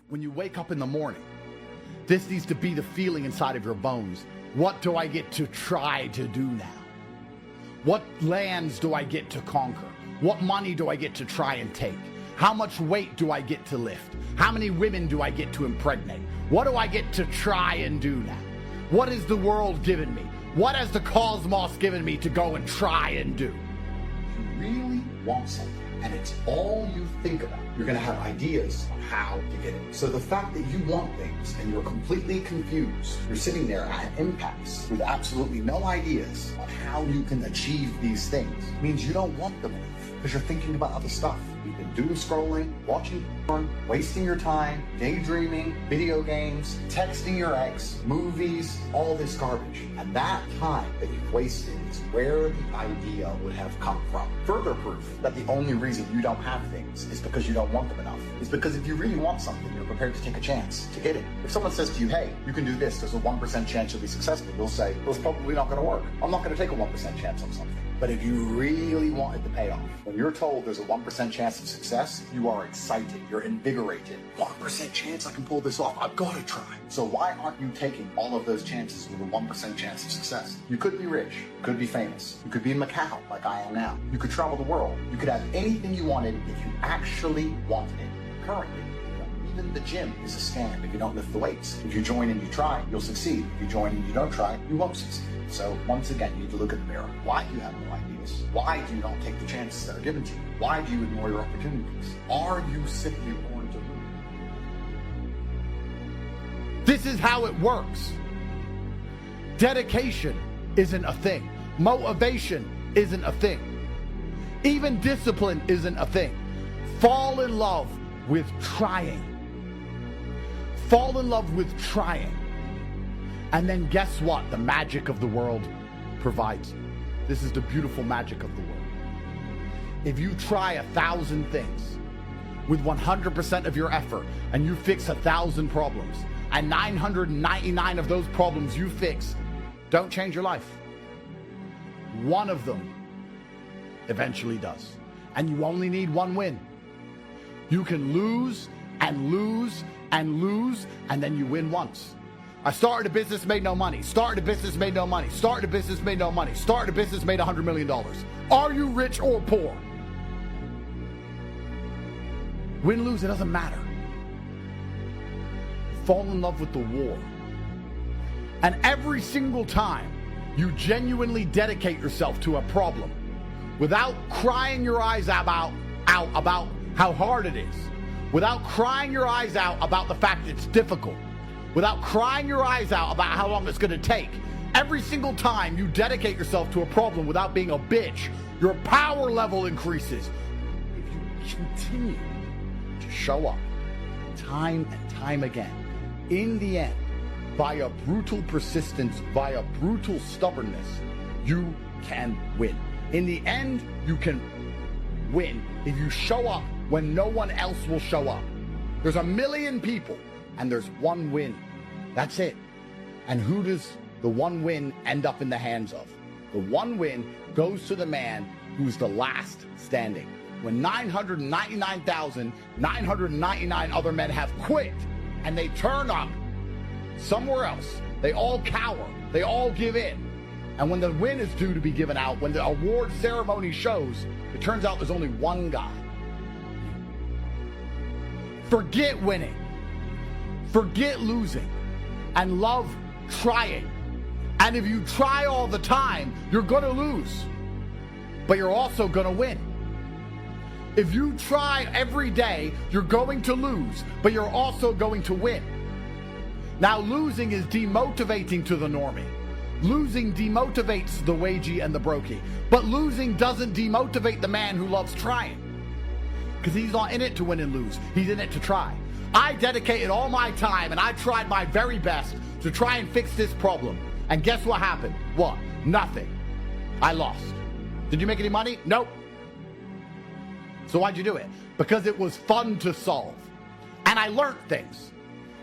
When you wake up in the morning, this needs to be the feeling inside of your bones. What do I get to try to do now? What lands do I get to conquer? What money do I get to try and take? How much weight do I get to lift? How many women do I get to impregnate? What do I get to try and do now? What has the world given me? What has the cosmos given me to go and try and do? You really want something, and it's all you think about. You're going to have ideas on how to get it. So the fact that you want things and you're completely confused, you're sitting there at an impasse with absolutely no ideas on how you can achieve these things, means you don't want them enough because you're thinking about other stuff. You've been doom scrolling, watching porn, wasting your time, daydreaming, video games, texting your ex, movies, all this garbage. And that time that you've wasted is where the idea would have come from. Further proof that the only reason you don't have things is because you don't want them enough. Is because if you really want something, you're prepared to take a chance to get it. If someone says to you, hey, you can do this, there's a 1% chance you'll be successful, you'll say, well, it's probably not going to work. I'm not going to take a 1% chance on something. But if you really wanted the payoff, when you're told there's a 1% chance of success, you are excited, you're invigorated. 1% chance I can pull this off, I've got to try. So why aren't you taking all of those chances with a 1% chance of success? You could be rich, you could be famous, you could be in Macau like I am now. You could travel the world, you could have anything you wanted if you actually wanted it. Currently, even the gym is a scam if you don't lift the weights. If you join and you try, you'll succeed. If you join and you don't try, you won't succeed. So once again, you need to look at the mirror. Why do you have no ideas? Why do you not take the chances that are given to you? Why do you ignore your opportunities? Are you simply born to lose? This is how it works. Dedication isn't a thing. Motivation isn't a thing. Even discipline isn't a thing. Fall in love with trying. Fall in love with trying. And then guess what? The magic of the world provides. This is the beautiful magic of the world. If you try 1,000 things with 100% of your effort and you fix 1,000 problems, and 999 of those problems you fix don't change your life, one of them eventually does. And you only need one win. You can lose and lose and lose, and then you win once. I started a business, made no money. Started a business, made no money. Started a business, made no money. Started a business, made $100 million. Are you rich or poor? Win, lose, it doesn't matter. Fall in love with the war. And every single time you genuinely dedicate yourself to a problem without crying your eyes out about how hard it is, without crying your eyes out about the fact it's difficult, without crying your eyes out about how long it's going to take, every single time you dedicate yourself to a problem without being a bitch, your power level increases. If you continue to show up time and time again, in the end, via brutal persistence, via brutal stubbornness, you can win. In the end, you can win if you show up when no one else will show up. There's 1 million people and there's one win. That's it. And who does the one win end up in the hands of? The one win goes to the man who's the last standing. When 999,999 other men have quit and they turn up somewhere else, they all cower, they all give in. And when the win is due to be given out, when the award ceremony shows, it turns out there's only one guy. Forget winning. Forget losing. And love trying. And if you try all the time, you're going to lose. But you're also going to win. If you try every day, you're going to lose. But you're also going to win. Now, losing is demotivating to the normie. Losing demotivates the wagey and the brokey. But losing doesn't demotivate the man who loves trying. Because he's not in it to win and lose. He's in it to try. I dedicated all my time and I tried my very best to try and fix this problem. And guess what happened? What? Nothing. I lost. Did you make any money? Nope. So why'd you do it? Because it was fun to solve. And I learned things.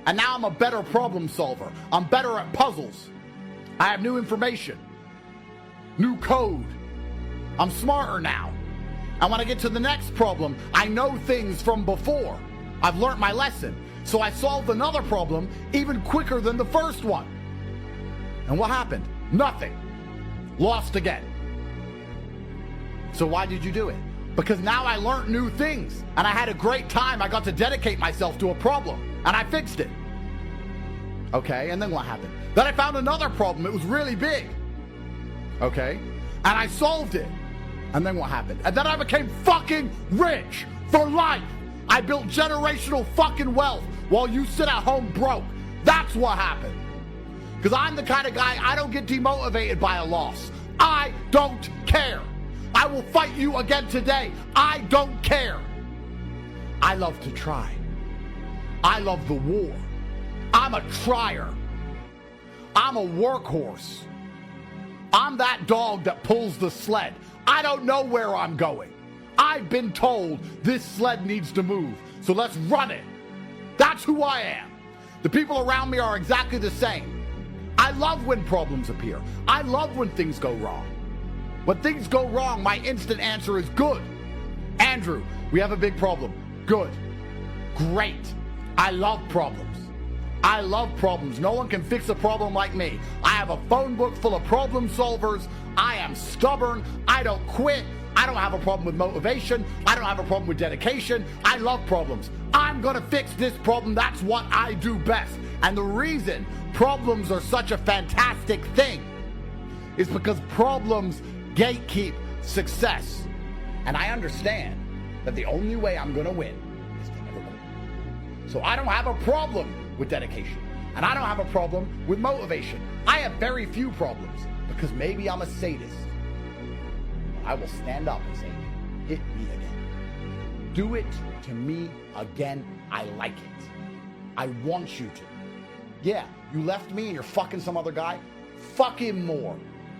And now I'm a better problem solver. I'm better at puzzles. I have new information. New code. I'm smarter now. And when I get to the next problem, I know things from before. I've learned my lesson. So I solved another problem even quicker than the first one. And what happened? Nothing. Lost again. So why did you do it? Because now I learned new things and I had a great time. I got to dedicate myself to a problem and I fixed it. Okay, and then what happened? Then I found another problem. It was really big. Okay, and I solved it. And then what happened? And then I became fucking rich for life. I built generational fucking wealth while you sit at home broke. That's what happened. Because I'm the kind of guy, I don't get demotivated by a loss. I don't care. I will fight you again today. I don't care. I love to try. I love the war. I'm a trier. I'm a workhorse. I'm that dog that pulls the sled. I don't know where I'm going. I've been told this sled needs to move, so let's run it. That's who I am. The people around me are exactly the same. I love when problems appear. I love when things go wrong. When things go wrong, my instant answer is good. Andrew, we have a big problem. Good. Great. I love problems. I love problems. No one can fix a problem like me. I have a phone book full of problem solvers. I am stubborn. I don't quit. I don't have a problem with motivation. I don't have a problem with dedication. I love problems. I'm going to fix this problem. That's what I do best. And the reason problems are such a fantastic thing is because problems gatekeep success. And I understand that the only way I'm going to win is to never quit. So I don't have a problem with dedication. And I don't have a problem with motivation. I have very few problems because maybe I'm a sadist. I will stand up and say, hit me again. Do it to me again. I like it. I want you to. Yeah, you left me and you're fucking some other guy. Fuck him more.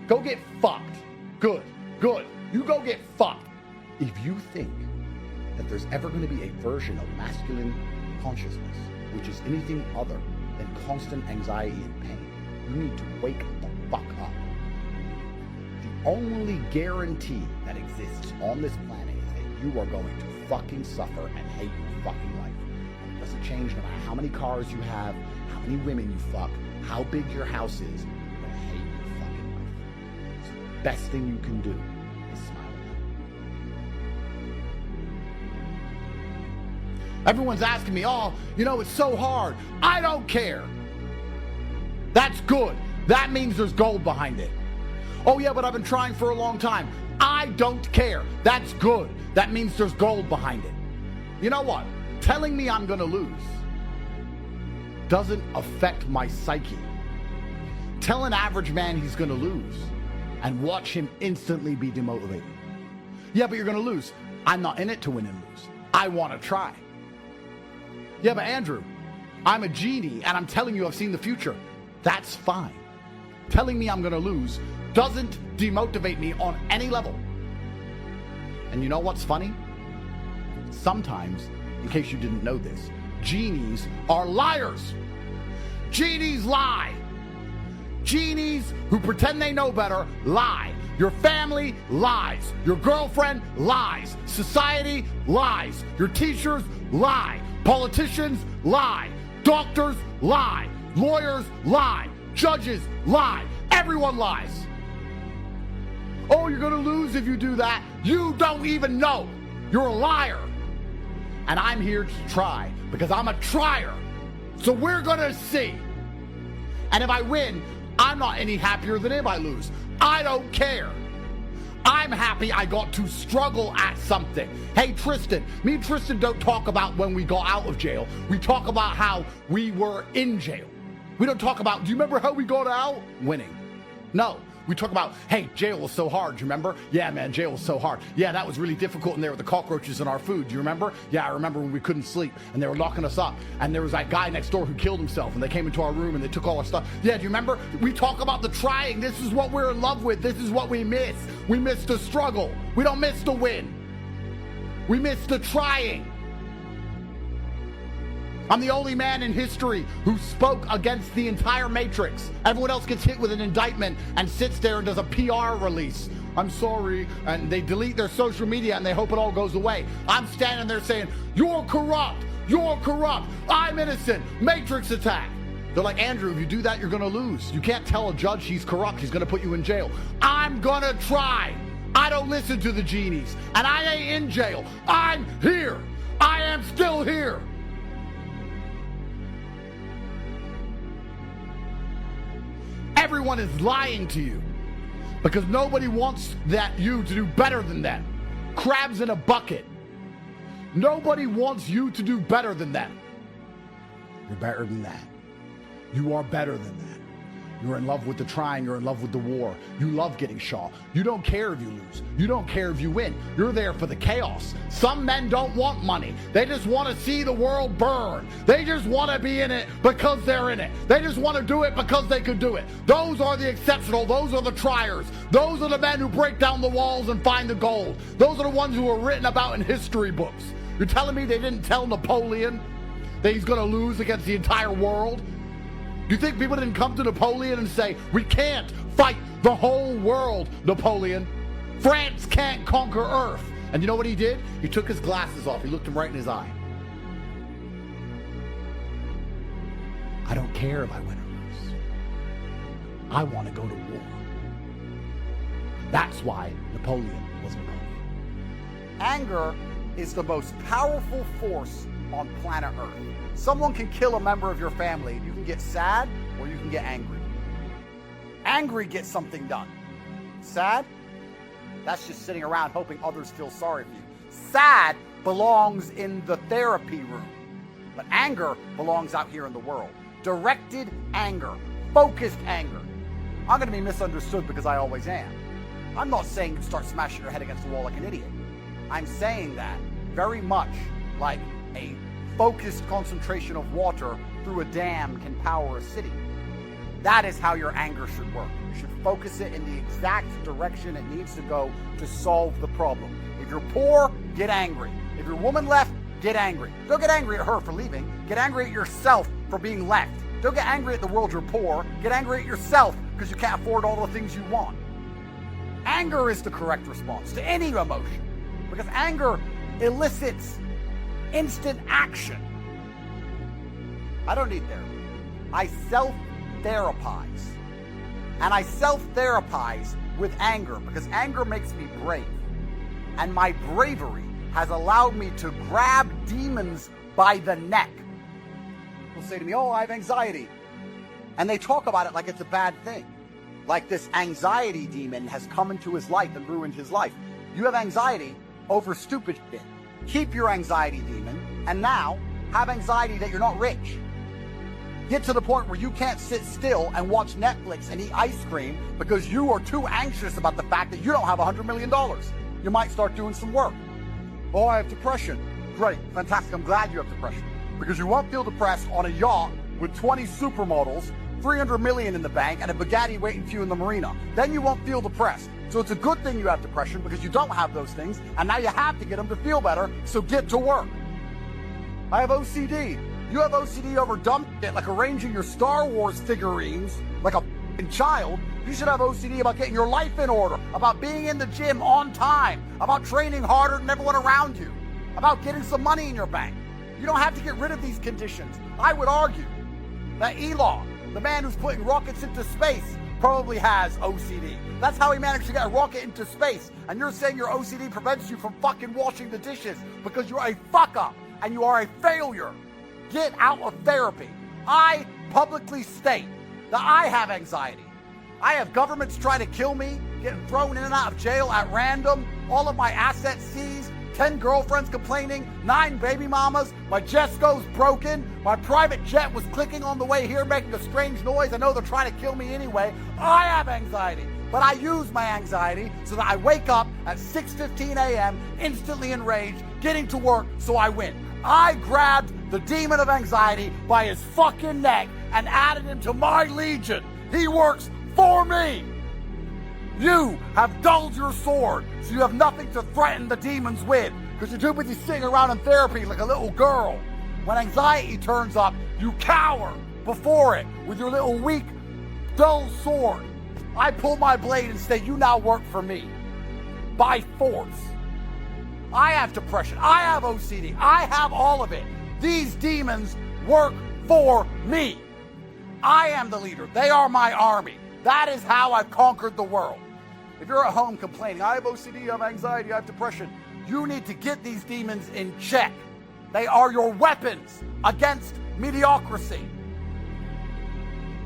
Go get fucked. Good, good. You go get fucked. If you think that there's ever going to be a version of masculine consciousness which is anything other than constant anxiety and pain, you need to wake the fuck up. The only guarantee that exists on this planet is that you are going to fucking suffer and hate your fucking life. And it doesn't change no matter how many cars you have, how many women you fuck, how big your house is, you're going to hate your fucking life. So the best thing you can do is smile at it. Everyone's asking me, oh, you know, it's so hard. I don't care. That's good. That means there's gold behind it. Oh yeah, but I've been trying for a long time. I don't care. That's good. That means there's gold behind it. You know what? Telling me I'm gonna lose doesn't affect my psyche. Tell an average man he's gonna lose and watch him instantly be demotivated. Yeah, but you're gonna lose. I'm not in it to win and lose. I wanna try. Yeah, but Andrew, I'm a genie and I'm telling you I've seen the future. That's fine. Telling me I'm gonna lose doesn't demotivate me on any level. And you know what's funny? Sometimes, in case you didn't know this, genies are liars. Genies lie. Genies who pretend they know better lie. Your family lies. Your girlfriend lies. Society lies. Your teachers lie. Politicians lie. Doctors lie. Lawyers lie. Judges lie. Everyone lies. Oh, you're gonna lose if you do that. You don't even know. You're a liar. And I'm here to try because I'm a trier. So we're gonna see. And if I win, I'm not any happier than if I lose. I don't care. I'm happy I got to struggle at something. Hey, Tristan, me and Tristan don't talk about when we got out of jail. We talk about how we were in jail. We don't talk about, do you remember how we got out? Winning. No. We talk about, hey, jail was so hard, do you remember? Yeah, man, jail was so hard. Yeah, that was really difficult in there with the cockroaches in our food. Do you remember? Yeah, I remember when we couldn't sleep and they were locking us up and there was that guy next door who killed himself and they came into our room and they took all our stuff. Yeah, do you remember? We talk about the trying. This is what we're in love with. This is what we miss. We miss the struggle. We don't miss the win. We miss the trying. I'm the only man in history who spoke against the entire Matrix. Everyone else gets hit with an indictment and sits there and does a PR release. I'm sorry, and they delete their social media and they hope it all goes away. I'm standing there saying, you're corrupt. You're corrupt. I'm innocent. Matrix attack. They're like, Andrew, if you do that, you're going to lose. You can't tell a judge he's corrupt. He's going to put you in jail. I'm going to try. I don't listen to the genies. And I ain't in jail. I'm here. I am still here. Everyone is lying to you because nobody wants you to do better than them. Crabs in a bucket. Nobody wants you to do better than them. You're better than that. You are better than that. You're in love with the trying. You're in love with the war. You love getting shot. You don't care if you lose. You don't care if you win. You're there for the chaos. Some men don't want money. They just want to see the world burn. They just want to be in it because they're in it. They just want to do it because they could do it. Those are the exceptional. Those are the triers. Those are the men who break down the walls and find the gold. Those are the ones who are written about in history books. You're telling me they didn't tell Napoleon that he's going to lose against the entire world? Do you think people didn't come to Napoleon and say, we can't fight the whole world, Napoleon? France can't conquer Earth. And you know what he did? He took his glasses off. He looked him right in his eye. I don't care if I win or lose. I want to go to war. That's why Napoleon was Napoleon. Anger is the most powerful force on planet Earth. Someone can kill a member of your family. You can get sad or you can get angry. Angry gets something done. Sad? That's just sitting around hoping others feel sorry for you. Sad belongs in the therapy room. But anger belongs out here in the world. Directed anger. Focused anger. I'm going to be misunderstood because I always am. I'm not saying you start smashing your head against the wall like an idiot. I'm saying that very much like a focused concentration of water through a dam can power a city. That is how your anger should work. You should focus it in the exact direction it needs to go to solve the problem. If you're poor, get angry. If your woman left, get angry. Don't get angry at her for leaving. Get angry at yourself for being left. Don't get angry at the world you're poor. Get angry at yourself because you can't afford all the things you want. Anger is the correct response to any emotion because anger elicits instant action. I don't need therapy. I self-therapize. And I self-therapize with anger because anger makes me brave. And my bravery has allowed me to grab demons by the neck. People say to me, oh, I have anxiety. And they talk about it like it's a bad thing. Like this anxiety demon has come into his life and ruined his life. You have anxiety over stupid shit. Keep your anxiety demon, and now have anxiety that you're not rich. Get to the point where you can't sit still and watch Netflix and eat ice cream because you are too anxious about the fact that you don't have $100 million. You might start doing some work. Oh, I have depression. Great, fantastic. I'm glad you have depression because you won't feel depressed on a yacht with 20 supermodels, $300 million in the bank, and a Bugatti waiting for you in the marina. Then you won't feel depressed. So it's a good thing you have depression because you don't have those things, and now you have to get them to feel better, so get to work. I have OCD. You have OCD over dumb shit like arranging your Star Wars figurines like a f***ing child. You should have OCD about getting your life in order, about being in the gym on time, about training harder than everyone around you, about getting some money in your bank. You don't have to get rid of these conditions. I would argue that Elon, the man who's putting rockets into space, probably has OCD. That's how he managed to get a rocket into space. And you're saying your OCD prevents you from fucking washing the dishes because you're a fuck up and you are a failure. Get out of therapy. I publicly state that I have anxiety. I have governments trying to kill me, getting thrown in and out of jail at random, all of my assets seized, 10 girlfriends complaining, 9 baby mamas, my Jesco's broken, my private jet was clicking on the way here making a strange noise. I know they're trying to kill me anyway. I have anxiety, but I use my anxiety so that I wake up at 6:15 a.m. instantly enraged, getting to work so I win. I grabbed the demon of anxiety by his fucking neck and added him to my legion. He works for me. You have dulled your sword, so you have nothing to threaten the demons with, because you're too busy sitting around in therapy like a little girl. When anxiety turns up, you cower before it with your little weak, dull sword. I pull my blade and say, you now work for me. By force. I have depression. I have OCD. I have all of it. These demons work for me. I am the leader. They are my army. That is how I've conquered the world. If you're at home complaining, I have OCD, I have anxiety, I have depression, you need to get these demons in check. They are your weapons against mediocrity.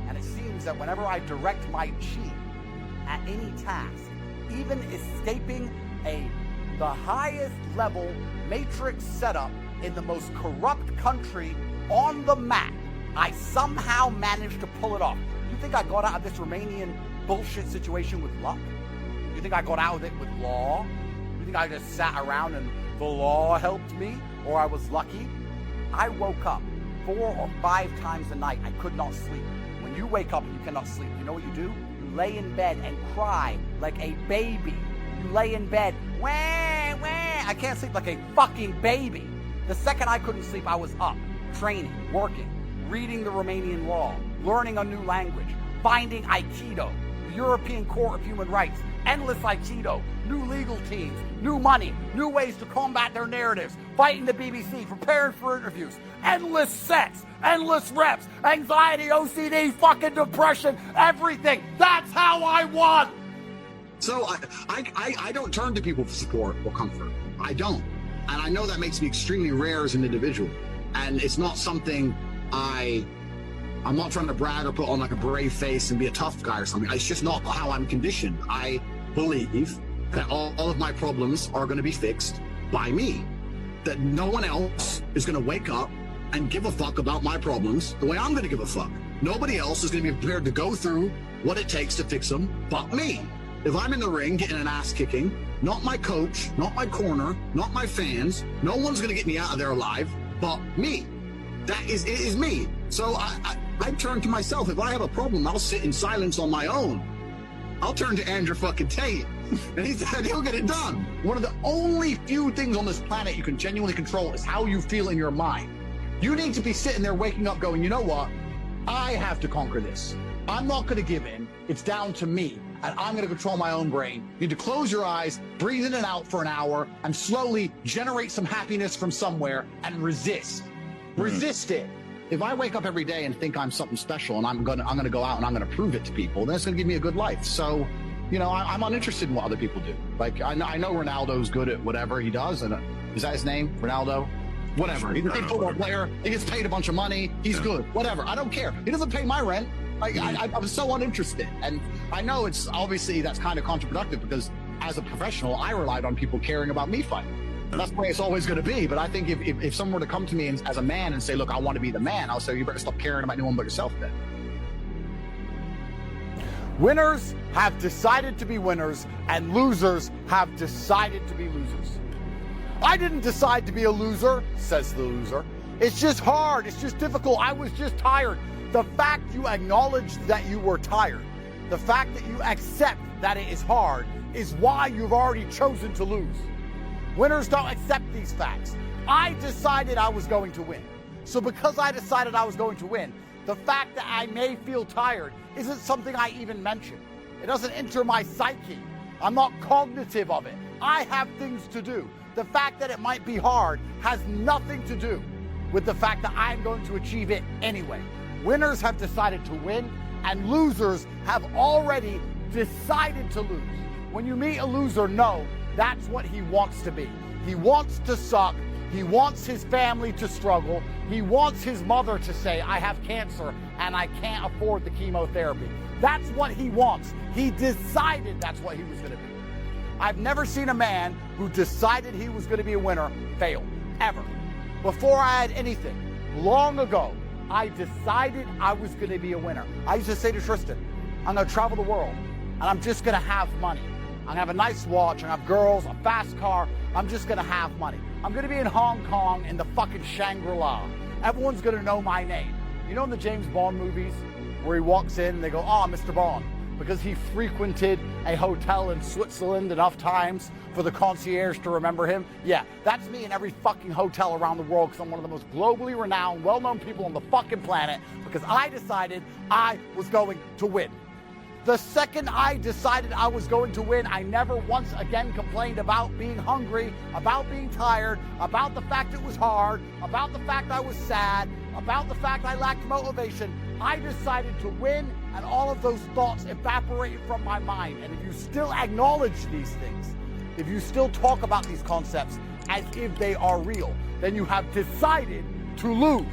And it seems that whenever I direct my chi at any task, even escaping the highest level matrix setup in the most corrupt country on the map, I somehow managed to pull it off. You think I got out of this Romanian bullshit situation with luck? You think I got out of it with law? You think I just sat around and the law helped me? Or I was lucky? I woke up 4 or 5 times a night. I could not sleep. When you wake up and you cannot sleep, you know what you do? You lay in bed and cry like a baby. You lay in bed, wah, wah. I can't sleep like a fucking baby. The second I couldn't sleep, I was up, training, working, reading the Romanian law, learning a new language, finding Aikido, the European Court of Human Rights, endless Aikido, new legal teams, new money, new ways to combat their narratives, fighting the BBC, preparing for interviews, endless sex, endless reps, anxiety, OCD, fucking depression, everything. That's how I won. So I don't turn to people for support or comfort. I don't. And I know that makes me extremely rare as an individual. And it's not something I'm not trying to brag or put on like a brave face and be a tough guy or something. It's just not how I'm conditioned. I believe that all of my problems are going to be fixed by me. That no one else is going to wake up and give a fuck about my problems the way I'm going to give a fuck. Nobody else is going to be prepared to go through what it takes to fix them but me. If I'm in the ring getting an ass kicking, not my coach, not my corner, not my fans, no one's going to get me out of there alive but me. It is me. So I turn to myself. If I have a problem, I'll sit in silence on my own. I'll turn to Andrew fucking Tate, and he'll get it done. One of the only few things on this planet you can genuinely control is how you feel in your mind. You need to be sitting there waking up going, you know what? I have to conquer this. I'm not going to give in. It's down to me, and I'm going to control my own brain. You need to close your eyes, breathe in and out for an hour, and slowly generate some happiness from somewhere and resist. Resist it. If I wake up every day and think I'm something special and I'm gonna go out and I'm gonna prove it to people, then it's gonna give me a good life. So, you know, I'm uninterested in what other people do. Like I know Ronaldo's good at whatever he does, and is that his name, Ronaldo? Whatever. He's a football player. He gets paid a bunch of money. He's good. Whatever. I don't care. He doesn't pay my rent. I'm so uninterested, and I know it's obviously that's kind of counterproductive because as a professional, I relied on people caring about me fighting. That's the way it's always going to be. But I think if someone were to come to me as a man and say, look, I want to be the man, I'll say, you better stop caring about anyone but yourself then. Winners have decided to be winners, and losers have decided to be losers. I didn't decide to be a loser, says the loser. It's just hard. It's just difficult. I was just tired. The fact you acknowledge that you were tired, the fact that you accept that it is hard, is why you've already chosen to lose. Winners don't accept these facts. I decided I was going to win. So because I decided I was going to win, the fact that I may feel tired isn't something I even mention. It doesn't enter my psyche. I'm not cognitive of it. I have things to do. The fact that it might be hard has nothing to do with the fact that I'm going to achieve it anyway. Winners have decided to win, and losers have already decided to lose. When you meet a loser, know that's what he wants to be. He wants to suck. He wants his family to struggle. He wants his mother to say, I have cancer and I can't afford the chemotherapy. That's what he wants. He decided that's what he was going to be. I've never seen a man who decided he was going to be a winner fail, ever. Before I had anything, long ago, I decided I was going to be a winner. I used to say to Tristan, I'm going to travel the world and I'm just going to have money. I'm gonna have a nice watch, I'm gonna have girls, a fast car, I'm just gonna have money. I'm gonna be in Hong Kong in the fucking Shangri-La. Everyone's gonna know my name. You know in the James Bond movies where he walks in and they go, oh, Mr. Bond, because he frequented a hotel in Switzerland enough times for the concierge to remember him? Yeah, that's me in every fucking hotel around the world because I'm one of the most globally renowned, well-known people on the fucking planet because I decided I was going to win. The second I decided I was going to win, I never once again complained about being hungry, about being tired, about the fact it was hard, about the fact I was sad, about the fact I lacked motivation. I decided to win, and all of those thoughts evaporated from my mind. And if you still acknowledge these things, if you still talk about these concepts as if they are real, then you have decided to lose.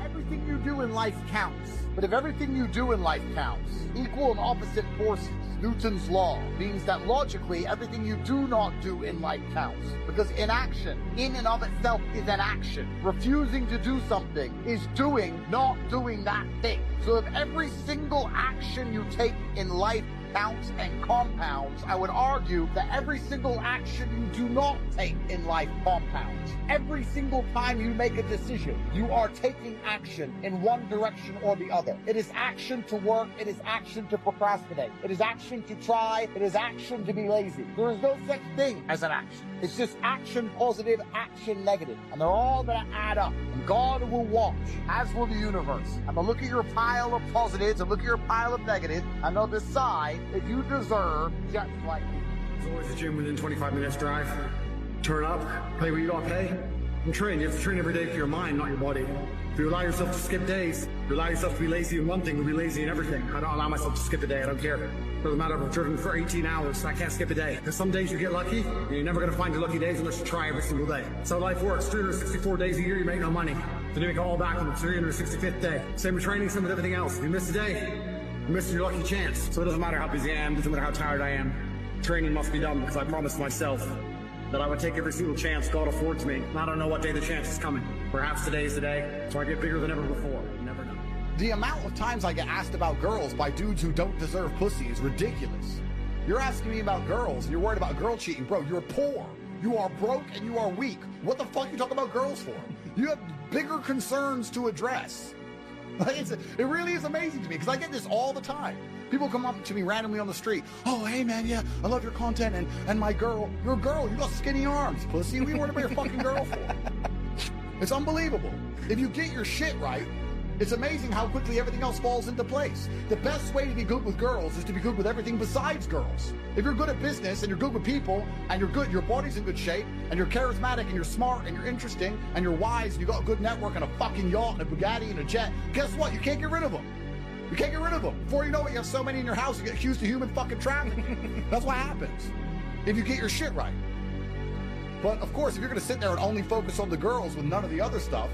Everything you do in life counts. But if everything you do in life counts, equal and opposite forces, Newton's law, means that logically everything you do not do in life counts. Because inaction, in and of itself, is an action. Refusing to do something is doing, not doing that thing. So if every single action you take in life counts and compounds, I would argue that every single action you do not take in life compounds. Every single time you make a decision, you are taking action in one direction or the other. It is action to work, it is action to procrastinate, it is action to try, it is action to be lazy. There is no such thing as an action. It's just action positive, action negative. And they're all gonna add up. And God will watch, as will the universe. And they'll look at your pile of positives and look at your pile of negatives, and they'll decide if you deserve just like me. There's always a gym within 25 minutes drive. Turn up, pay what you gotta pay, and train. You have to train every day for your mind, not your body. If you allow yourself to skip days, you allow yourself to be lazy in one thing, you'll be lazy in everything. I don't allow myself to skip a day, I don't care. Doesn't matter if I've driven for 18 hours, I can't skip a day. Because some days you get lucky, and you're never gonna find your lucky days unless you try every single day. So life works, 364 days a year, you make no money. Then you make it all back on the 365th day. Same with training, same with everything else. If you miss a day, you're missing your lucky chance. So it doesn't matter how busy I am, doesn't matter how tired I am. Training must be done because I promised myself that I would take every single chance God affords me. And I don't know what day the chance is coming. Perhaps today is the day, so I get bigger than ever before. You never know. The amount of times I get asked about girls by dudes who don't deserve pussy is ridiculous. You're asking me about girls, and you're worried about girl cheating. Bro, you're poor. You are broke and you are weak. What the fuck are you talking about girls for? You have bigger concerns to address. Like, it really is amazing to me because I get this all the time. People come up to me randomly on the street. Oh, hey man, yeah, I love your content and my girl, your girl, you got skinny arms, pussy. What are you worried about your fucking girl for? It's unbelievable. If you get your shit right, it's amazing how quickly everything else falls into place. The best way to be good with girls is to be good with everything besides girls. If you're good at business and you're good with people and you're good, your body's in good shape and you're charismatic and you're smart and you're interesting and you're wise and you got a good network and a fucking yacht and a Bugatti and a jet, guess what? You can't get rid of them. You can't get rid of them. Before you know it, you have so many in your house, you get accused of human fucking trafficking. That's what happens if you get your shit right. But of course, if you're gonna sit there and only focus on the girls with none of the other stuff,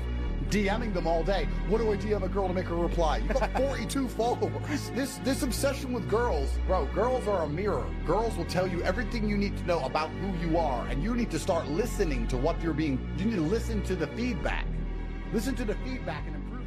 DMing them all day. What do I DM a girl to make her reply? You got 42 followers. This obsession with girls, bro, girls are a mirror. Girls will tell you everything you need to know about who you are, and you need to start listening to what you need to listen to the feedback. Listen to the feedback and improve.